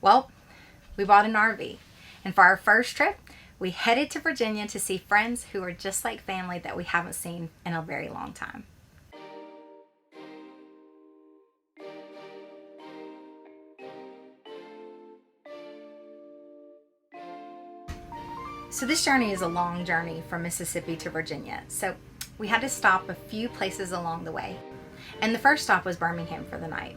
Well, we bought an RV, and for our first trip, we headed to Virginia to see friends who are just like family that we haven't seen in a very long time. So this journey is a long journey from Mississippi to Virginia, so we had to stop a few places along the way. And the first stop was Birmingham for the night.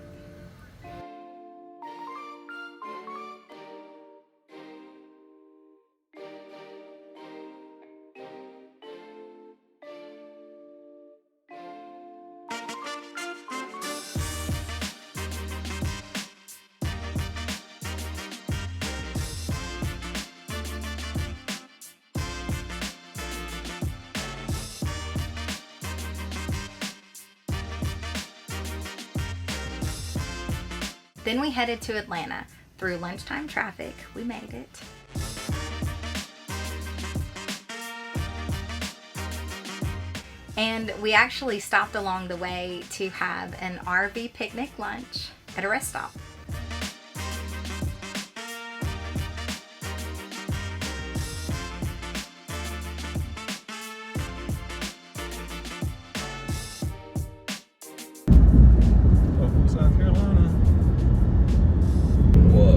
Then we headed to Atlanta. Through lunchtime traffic, we made it. And we actually stopped along the way to have an RV picnic lunch at a rest stop. South Carolina. Whoa.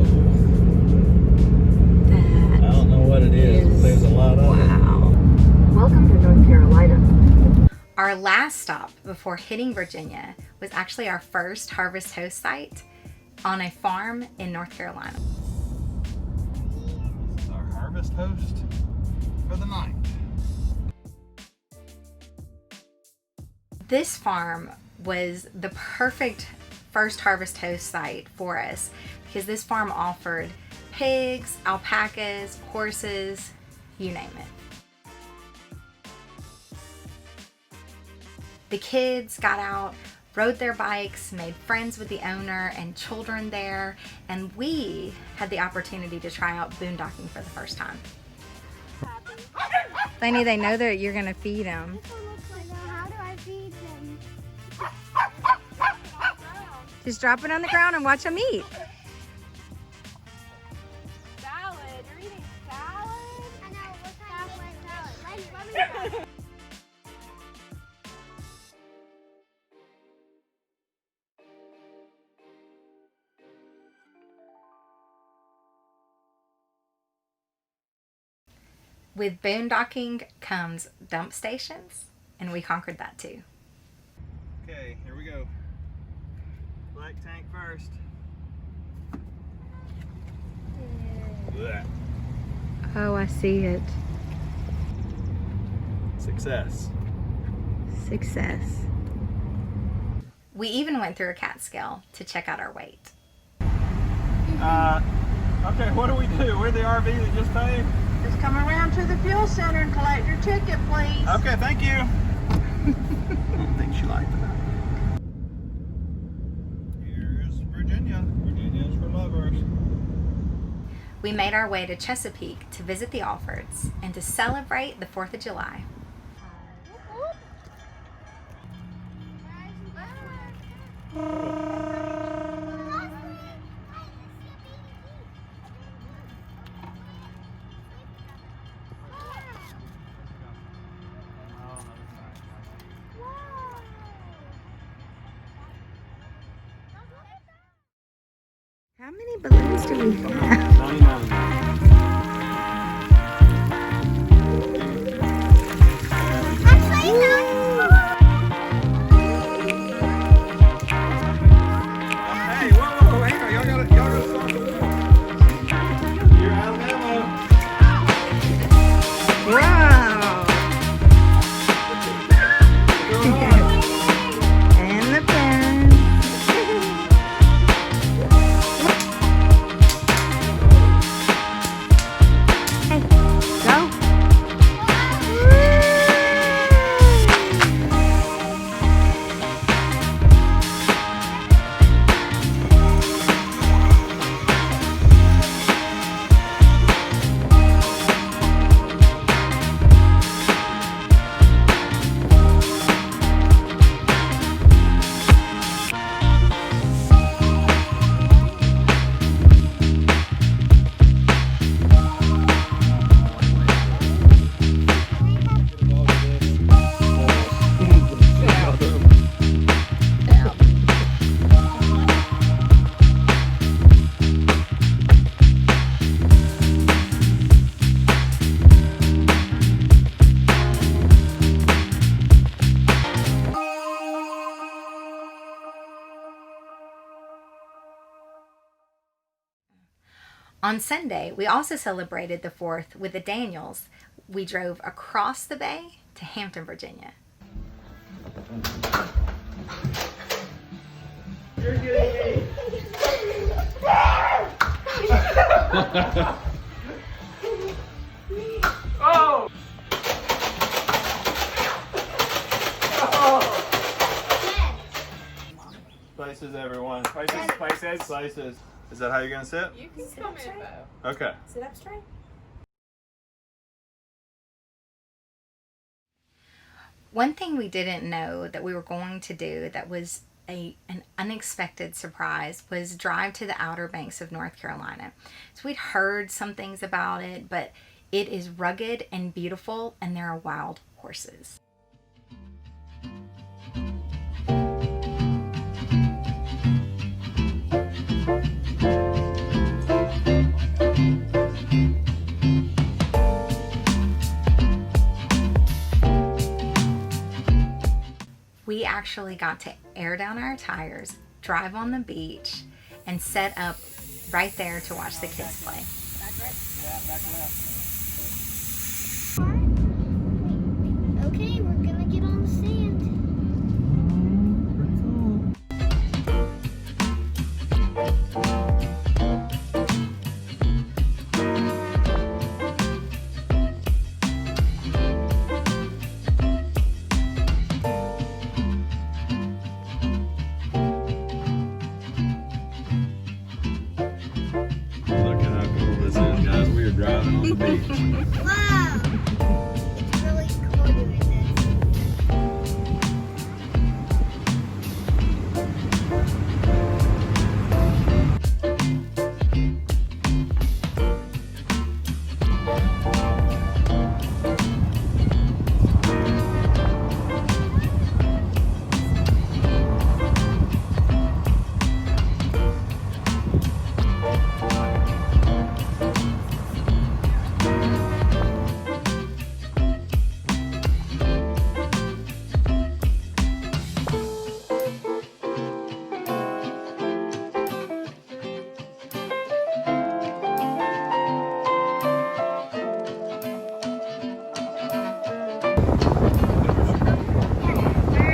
I don't know what it is, but there's a lot of it. Welcome to North Carolina. Our last stop before hitting Virginia was actually our first Harvest Host site on a farm in North Carolina. This is our Harvest Host for the night. This farm was the perfect first Harvest Host site for us because this farm offered pigs, alpacas, horses, you name it. The kids got out, rode their bikes, made friends with the owner and children there, and we had the opportunity to try out boondocking for the first time. Lainey, they know that you're going to feed them. How do I feed them? Just drop it on the ground and watch them eat. Salad. You're eating salad? I know. What kind of salad? Let me With boondocking comes dump stations, and we conquered that too. Okay, here we go. Black tank first. Blech. Oh, I see it. Success. Success. We even went through a cat scale to check out our weight. Okay, what do we do? We're the RV that just paid? Just come around to the fuel center and collect your ticket, please. Okay, thank you. I don't think she liked that. Here's Virginia. Virginia's for lovers. We made our way to Chesapeake to visit the Alfords and to celebrate the 4th of July. How many balloons do we have? 99. Hey, whoa, hang on, y'all gotta stop. You're out of ammo. Wow! And the pen. On Sunday, we also celebrated the 4th with the Daniels. We drove across the bay to Hampton, Virginia. You're getting me. Oh! Places, everyone. Places. Is that how you're gonna sit? You can come in, Bo. Okay. Sit up straight. One thing we didn't know that we were going to do that was an unexpected surprise was drive to the Outer Banks of North Carolina. So we'd heard some things about it, but it is rugged and beautiful, and there are wild horses. We actually got to air down our tires, drive on the beach, and set up right there to watch the kids play. Okay, we're gonna get on the sand. Look at how cool this is, guys. We are driving on the beach. Wow! It's really cool doing this.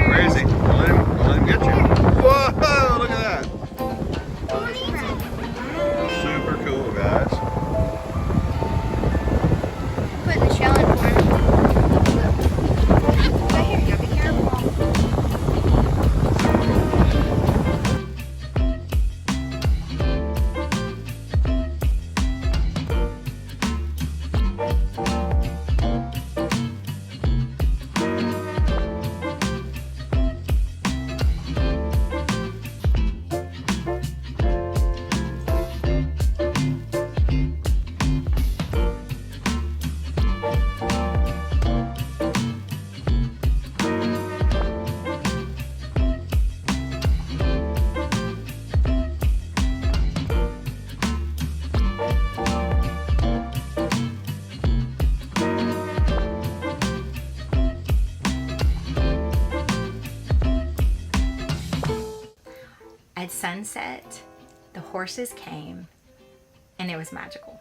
Crazy. Don't let him get you. Whoa, look at that. Super cool, guys. Put the shell in front of Right here, you gotta be careful. At sunset, the horses came, and it was magical.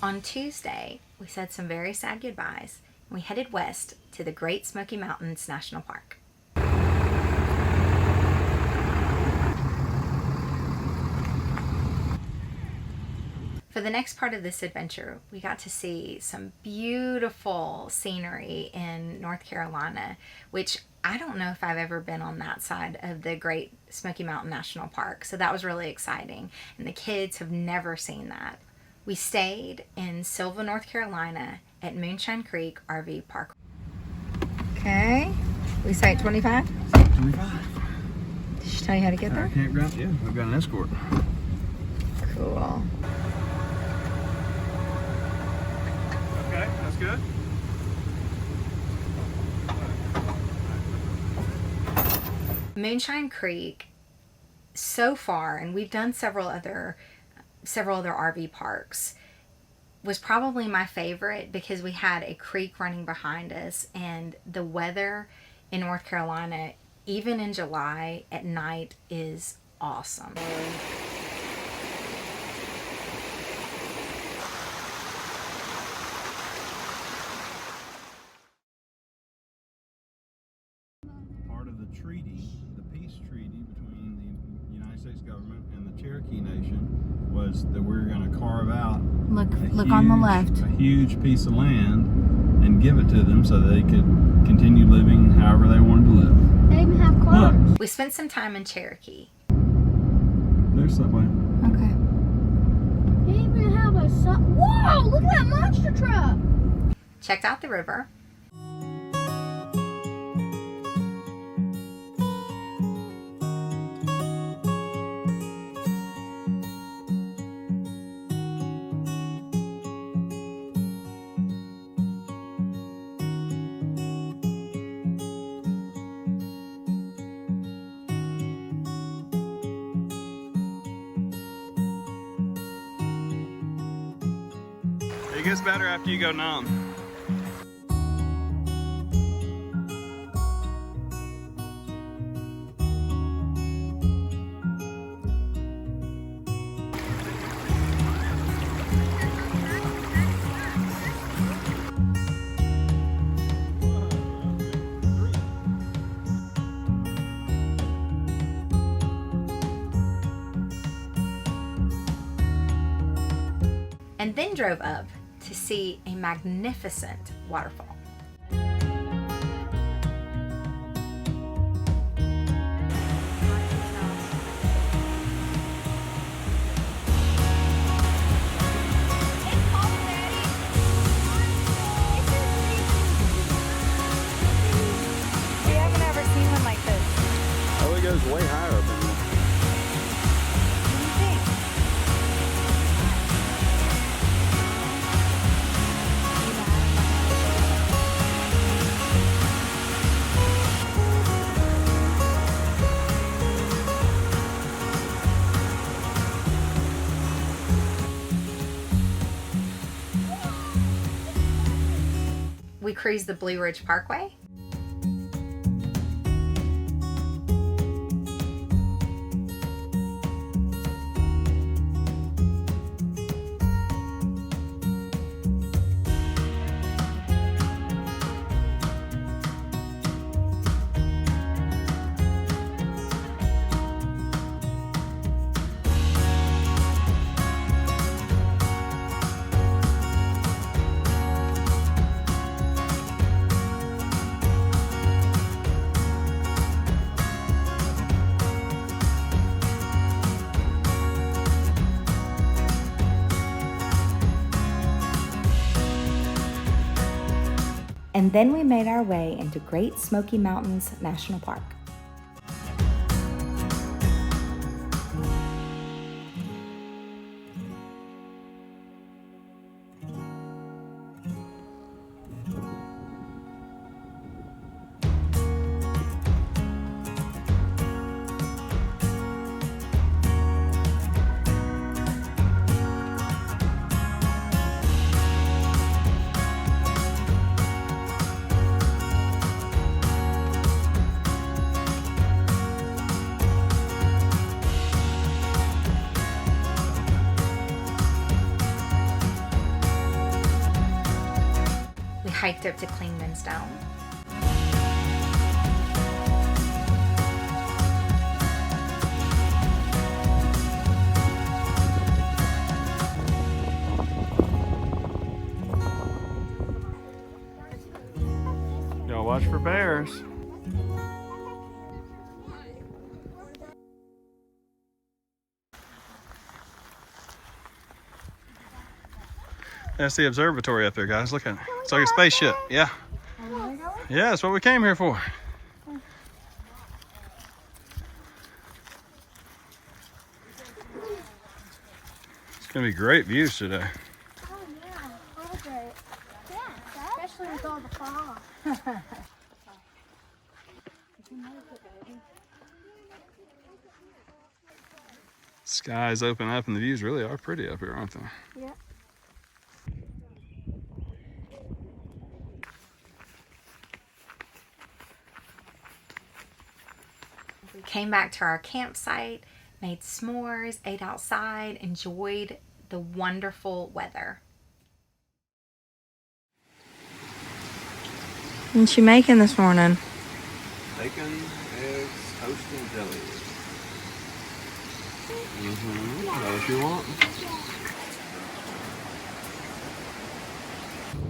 On Tuesday, we said some very sad goodbyes, and we headed west to the Great Smoky Mountains National Park. For the next part of this adventure, we got to see some beautiful scenery in North Carolina, which I don't know if I've ever been on that side of the Great Smoky Mountain National Park, so that was really exciting, and the kids have never seen that. We stayed in Silva, North Carolina at Moonshine Creek RV Park. Okay, we say at 25? 25. Did she tell you how to get there? Campground, yeah, I've got an escort. Cool. Okay, that's good. Moonshine Creek, so far, and we've done several other RV parks, was probably my favorite because we had a creek running behind us, and the weather in North Carolina, even in July at night, is awesome. Part of the treaty, the peace treaty between the United States government and the Cherokee Nation, was that we were going to carve out Look on the left. a huge piece of land and give it to them so they could continue living however they wanted to live. They even have cars. Look, We spent some time in Cherokee. there's Subway. Okay. They even have a Whoa! Look at that monster truck. Checked out the river. It gets better after you go numb. And then drove up to see a magnificent waterfall. We haven't ever seen one like this. Oh, it goes way higher up in there. What do you think? We cruised the Blue Ridge Parkway. And then we made our way into Great Smoky Mountains National Park. We hiked up to Clingman's Dome. Y'all watch for bears. That's the observatory up there, guys. Look at it. It's like a spaceship. Yeah. Yeah, that's what we came here for. It's gonna be great views today. Oh yeah, all great. Yeah, especially with all the fog. Skies open up and the views really are pretty up here, aren't they? Yeah. We came back to our campsite, made s'mores, ate outside, enjoyed the wonderful weather. What's you making this morning? Bacon, eggs, toast, and jelly. Mm-hmm. Is that what you want?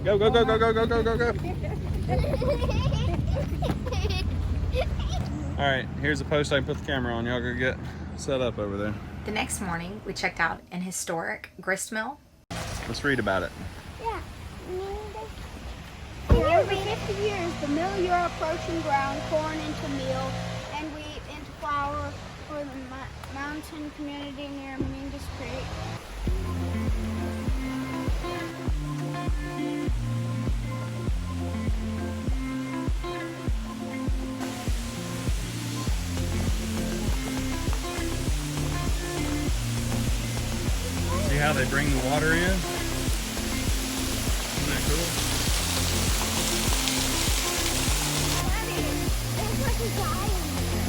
Go, go, go, go, go, go, go, go, go. All right, here's the post I can put the camera on. Y'all go get set up over there. The next morning, we checked out an historic grist mill. Let's read about it. Yeah. For over 50 years, the mill year approaching ground corn into meal and wheat into flour for the mountain community near Mingus Creek. See how they bring the water in? Isn't that cool? There's like a guy in there.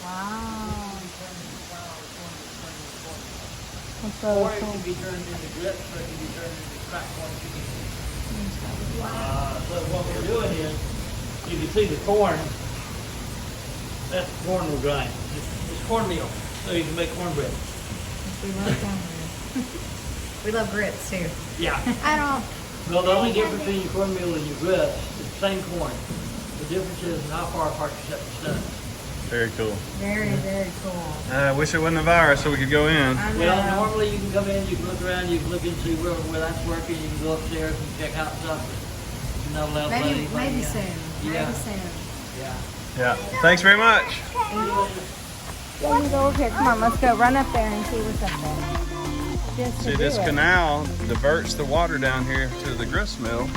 Wow. Or it can be turned into grits, or it can be turned into crack corn chicken. But what we're doing is, you can see the corn. That's the corn we're drying. It's cornmeal, so you can make cornbread. We love cornbread. We love grits too. Yeah. I don't. Well, the only difference between your cornmeal and your grits is the same corn. The difference is how far apart you set the stuff. Very cool. Very, very cool. I wish it wasn't a virus so we could go in. I know. Well, normally you can come in, you can look around, you can look and see where that's working, you can go upstairs and check out stuff. You're not allowed to let anybody Maybe in. soon. Yeah. Maybe soon. Yeah. Yeah. Thanks very much. Let me go over here. Come on, let's go. Run up there and see what's up there. Just to See, do this it. canal diverts the water down here to the grist mill.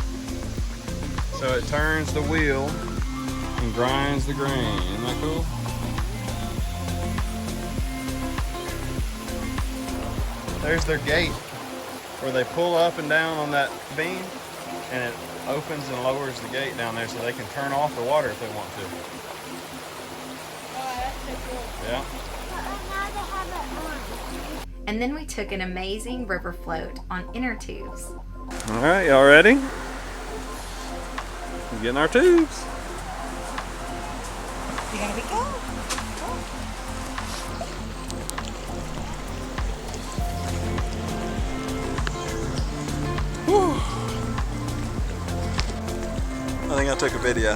So it turns the wheel and grinds the grain. Isn't that cool? There's their gate where they pull up and down on that beam and it opens and lowers the gate down there so they can turn off the water if they want to. Yeah. Now they have it on. And then we took an amazing river float on inner tubes. All right, y'all ready? We're getting our tubes. You gotta be cool. I think I took a video.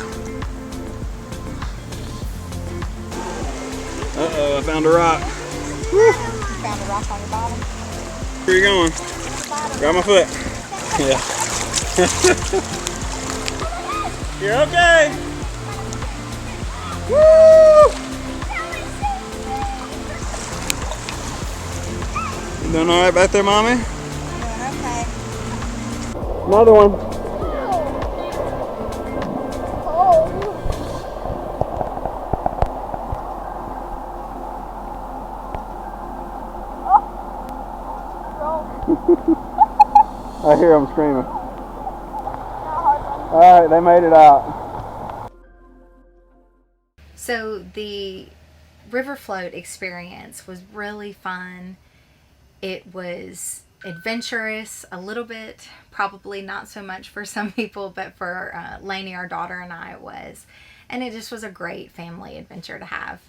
Uh-oh, I found a rock. You found a rock on your bottom. Where are you going? Grab my foot. Yeah. You're okay. Woo! You doing all right back there, Mommy? Doing okay. Another one. I hear them screaming. All right, they made it out. So the river float experience was really fun. It was adventurous a little bit, probably not so much for some people, but for Lainey, our daughter, and I, it was. And it just was a great family adventure to have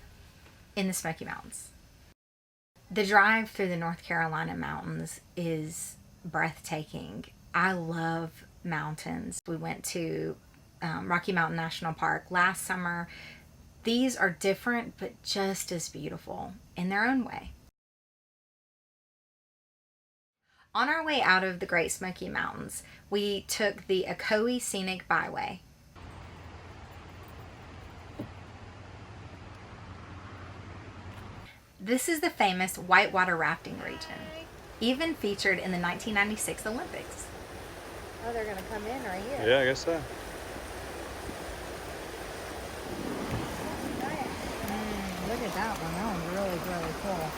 in the Smoky Mountains. The drive through the North Carolina mountains is breathtaking. I love mountains. We went to Rocky Mountain National Park last summer. These are different, but just as beautiful in their own way. On our way out of the Great Smoky Mountains, we took the Ocoee Scenic Byway. This is the famous whitewater rafting region, even featured in the 1996 Olympics. Oh, they're gonna come in right here. Yeah, I guess so. Look at that one. That one's really cool.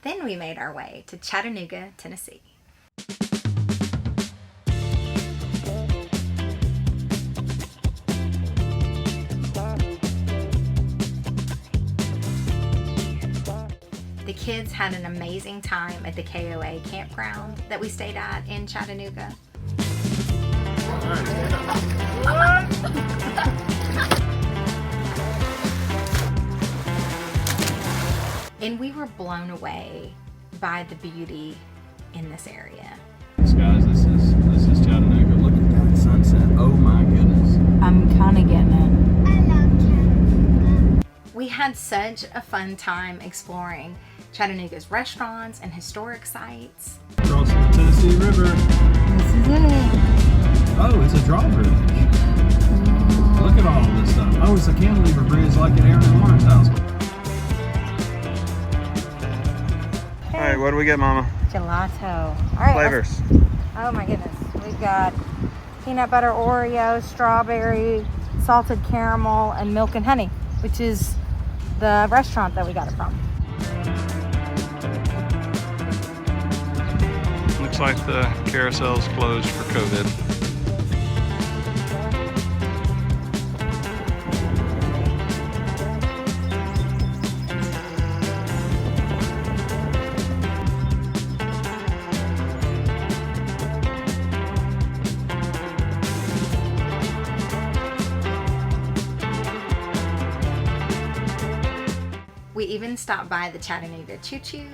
Then we made our way to Chattanooga, Tennessee. The kids had an amazing time at the KOA campground that we stayed at in Chattanooga. And we were blown away by the beauty in this area. Guys, this is Chattanooga. Look at that sunset. Oh my goodness. I'm kind of getting it. I love Chattanooga. We had such a fun time exploring Chattanooga's restaurants and historic sites. Crossing the Tennessee River. This is it. Oh, it's a drawbridge. Look at all of this stuff. Oh, it's a cantilever bridge like at Aaron Warren's house. All right, what do we get, Mama? Gelato. All right. Flavors. Oh my goodness. We've got peanut butter Oreo, strawberry, salted caramel, and milk and honey, which is the restaurant that we got it from. Looks like the carousel's closed for COVID. We even stopped by the Chattanooga Choo Choo.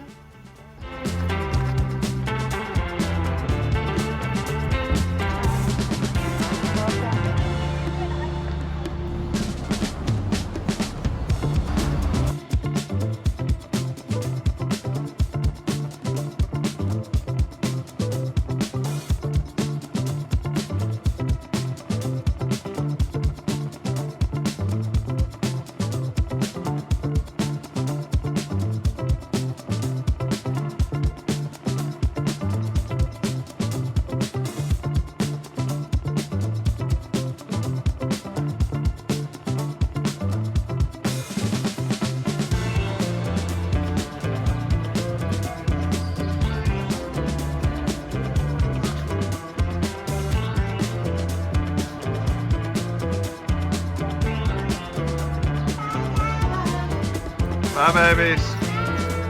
Bye, babies.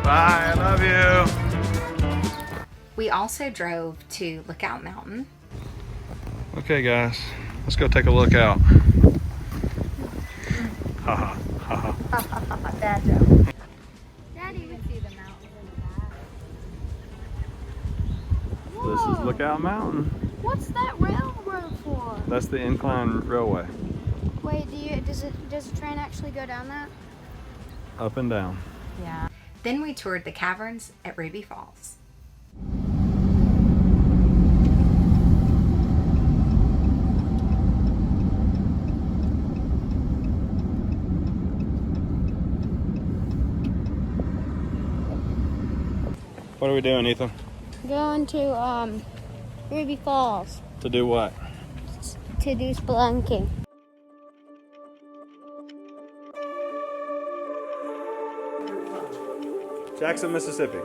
Bye, I love you. We also drove to Lookout Mountain. Okay, guys, let's go take a look out. Ha ha, ha ha. Dad joke. Daddy, You can see the mountains in the back. This is Lookout Mountain. what's that railroad for? That's the incline railway. Wait, does the train actually go down that? Up and down. Yeah. Then we toured the caverns at Ruby Falls. What are we doing, Ethan? Going to Ruby Falls To do what? to do spelunking. Jackson, Mississippi.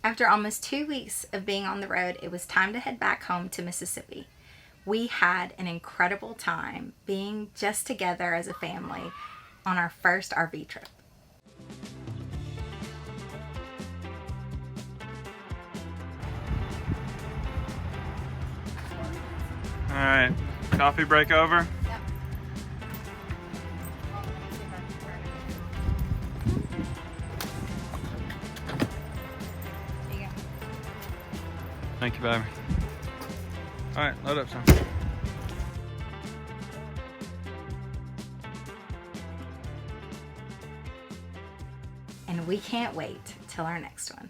After almost 2 weeks of being on the road, it was time to head back home to Mississippi. We had an incredible time being just together as a family on our first RV trip. All right, coffee break over. Thank you, baby. All right, load up, son. And we can't wait till our next one.